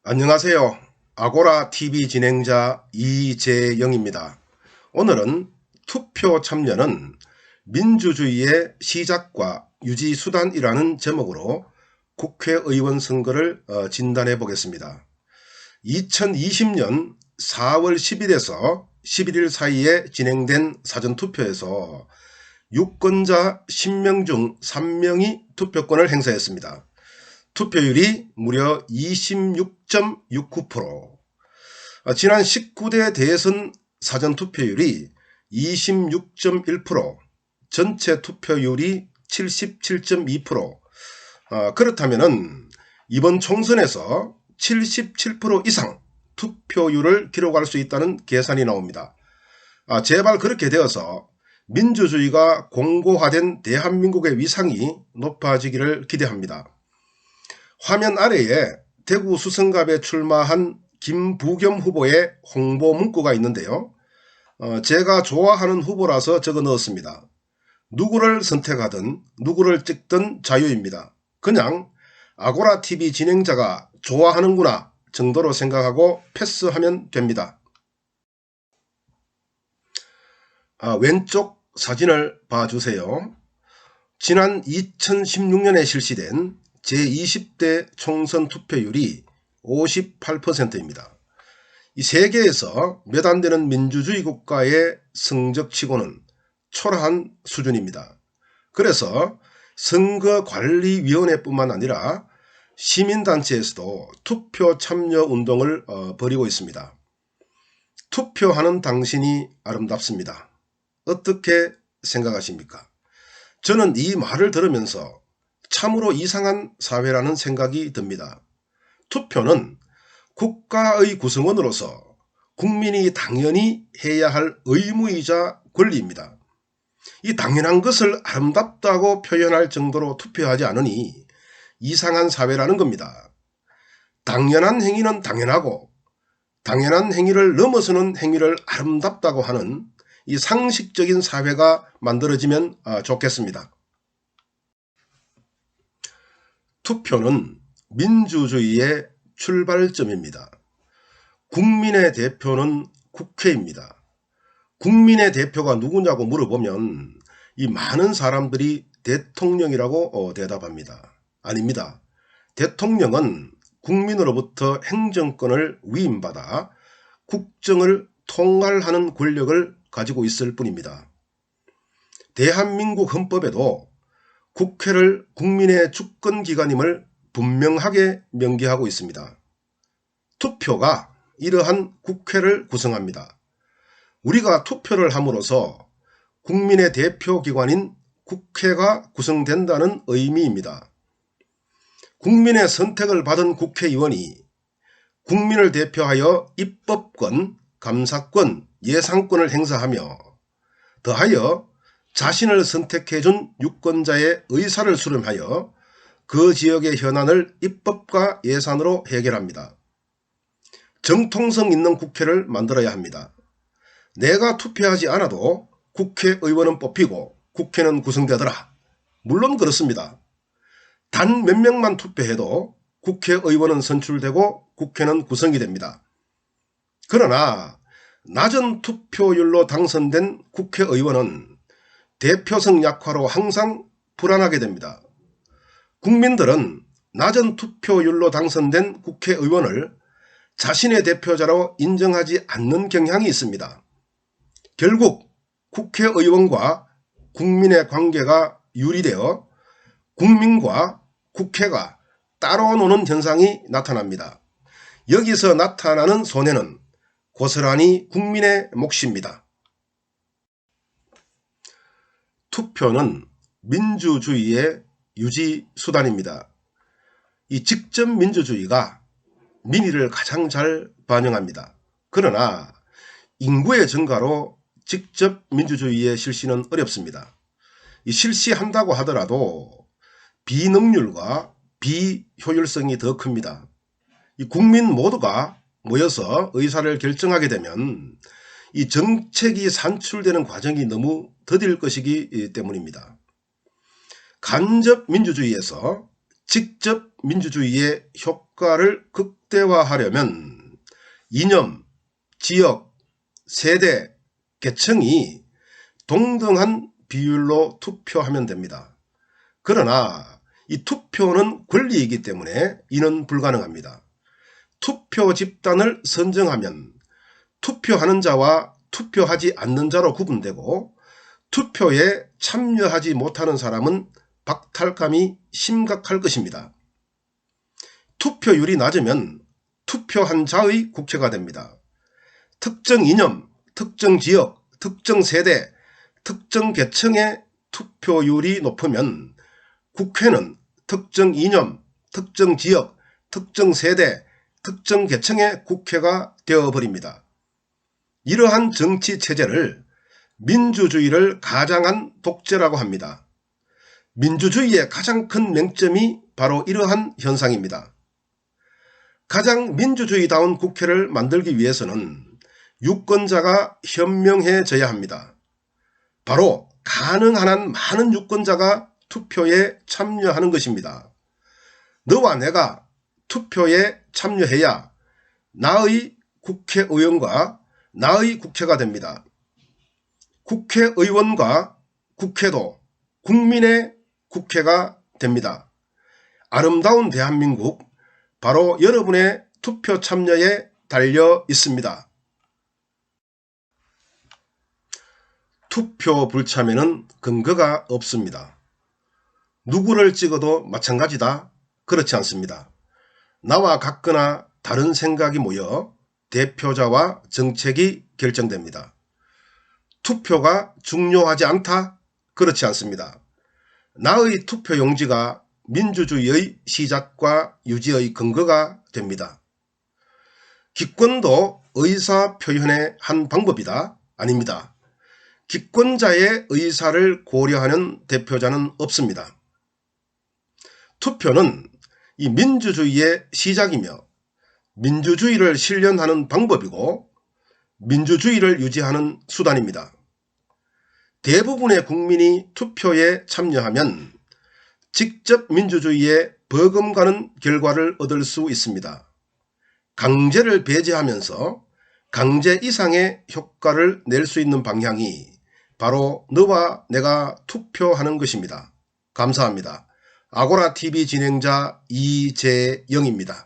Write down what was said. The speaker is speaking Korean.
안녕하세요. 아고라 TV 진행자 이재영입니다. 오늘은 투표 참여는 민주주의의 시작과 유지 수단이라는 제목으로 국회의원 선거를 진단해 보겠습니다. 2020년 4월 10일에서 11일 사이에 진행된 사전투표에서 유권자 10명 중 3명이 투표권을 행사했습니다. 투표율이 무려 26.69%. 지난 19대 대선 사전투표율이 26.1%, 전체 투표율이 77.2%. 그렇다면 이번 총선에서 77% 이상 투표율을 기록할 수 있다는 계산이 나옵니다. 제발 그렇게 되어서 민주주의가 공고화된 대한민국의 위상이 높아지기를 기대합니다. 화면 아래에 대구 수성갑에 출마한 김부겸 후보의 홍보 문구가 있는데요. 제가 좋아하는 후보라서 적어 넣었습니다. 누구를 선택하든 누구를 찍든 자유입니다. 그냥 아고라TV 진행자가 좋아하는구나 정도로 생각하고 패스하면 됩니다. 왼쪽 사진을 봐주세요. 지난 2016년에 실시된 제20대 총선 투표율이 58%입니다. 이 세계에서 몇 안 되는 민주주의 국가의 성적치고는 초라한 수준입니다. 그래서 선거관리위원회뿐만 아니라 시민단체에서도 투표 참여 운동을 벌이고 있습니다. 투표하는 당신이 아름답습니다. 어떻게 생각하십니까? 저는 이 말을 들으면서 참으로 이상한 사회라는 생각이 듭니다. 투표는 국가의 구성원으로서 국민이 당연히 해야 할 의무이자 권리입니다. 이 당연한 것을 아름답다고 표현할 정도로 투표하지 않으니 이상한 사회라는 겁니다. 당연한 행위는 당연하고 당연한 행위를 넘어서는 행위를 아름답다고 하는 이 상식적인 사회가 만들어지면 좋겠습니다. 투표는 민주주의의 출발점입니다. 국민의 대표는 국회입니다. 국민의 대표가 누구냐고 물어보면 이 많은 사람들이 대통령이라고 대답합니다. 아닙니다. 대통령은 국민으로부터 행정권을 위임받아 국정을 통할하는 권력을 가지고 있을 뿐입니다. 대한민국 헌법에도 국회를 국민의 주권기관임을 분명하게 명기하고 있습니다. 투표가 이러한 국회를 구성합니다. 우리가 투표를 함으로써 국민의 대표기관인 국회가 구성된다는 의미입니다. 국민의 선택을 받은 국회의원이 국민을 대표하여 입법권, 감사권, 예산권을 행사하며 더하여 자신을 선택해준 유권자의 의사를 수렴하여 그 지역의 현안을 입법과 예산으로 해결합니다. 정통성 있는 국회를 만들어야 합니다. 내가 투표하지 않아도 국회의원은 뽑히고 국회는 구성되더라. 물론 그렇습니다. 단 몇 명만 투표해도 국회의원은 선출되고 국회는 구성이 됩니다. 그러나 낮은 투표율로 당선된 국회의원은 대표성 약화로 항상 불안하게 됩니다. 국민들은 낮은 투표율로 당선된 국회의원을 자신의 대표자로 인정하지 않는 경향이 있습니다. 결국 국회의원과 국민의 관계가 유리되어 국민과 국회가 따로 노는 현상이 나타납니다. 여기서 나타나는 손해는 고스란히 국민의 몫입니다. 투표는 민주주의의 유지 수단입니다. 이 직접 민주주의가 민의를 가장 잘 반영합니다. 그러나 인구의 증가로 직접 민주주의의 실시는 어렵습니다. 이 실시한다고 하더라도 비능률과 비효율성이 더 큽니다. 이 국민 모두가 모여서 의사를 결정하게 되면 이 정책이 산출되는 과정이 너무 더딜 것이기 때문입니다. 간접 민주주의에서 직접 민주주의의 효과를 극대화하려면 이념, 지역, 세대, 계층이 동등한 비율로 투표하면 됩니다. 그러나 이 투표는 권리이기 때문에 이는 불가능합니다. 투표 집단을 선정하면 투표하는 자와 투표하지 않는 자로 구분되고 투표에 참여하지 못하는 사람은 박탈감이 심각할 것입니다. 투표율이 낮으면 투표한 자의 국회가 됩니다. 특정 이념, 특정 지역, 특정 세대, 특정 계층의 투표율이 높으면 국회는 특정 이념, 특정 지역, 특정 세대, 특정 계층의 국회가 되어버립니다. 이러한 정치 체제를 민주주의를 가장한 독재라고 합니다. 민주주의의 가장 큰 맹점이 바로 이러한 현상입니다. 가장 민주주의다운 국회를 만들기 위해서는 유권자가 현명해져야 합니다. 바로 가능한 한 많은 유권자가 투표에 참여하는 것입니다. 너와 내가 투표에 참여해야 나의 국회의원과 나의 국회가 됩니다. 국회의원과 국회도 국민의 국회가 됩니다. 아름다운 대한민국, 바로 여러분의 투표 참여에 달려 있습니다. 투표 불참에는 근거가 없습니다. 누구를 찍어도 마찬가지다? 그렇지 않습니다. 나와 같거나 다른 생각이 모여 대표자와 정책이 결정됩니다. 투표가 중요하지 않다? 그렇지 않습니다. 나의 투표용지가 민주주의의 시작과 유지의 근거가 됩니다. 기권도 의사표현의 한 방법이다? 아닙니다. 기권자의 의사를 고려하는 대표자는 없습니다. 투표는 이 민주주의의 시작이며 민주주의를 실현하는 방법이고 민주주의를 유지하는 수단입니다. 대부분의 국민이 투표에 참여하면 직접 민주주의에 버금가는 결과를 얻을 수 있습니다. 강제를 배제하면서 강제 이상의 효과를 낼 수 있는 방향이 바로 너와 내가 투표하는 것입니다. 감사합니다. 아고라TV 진행자 이재영입니다.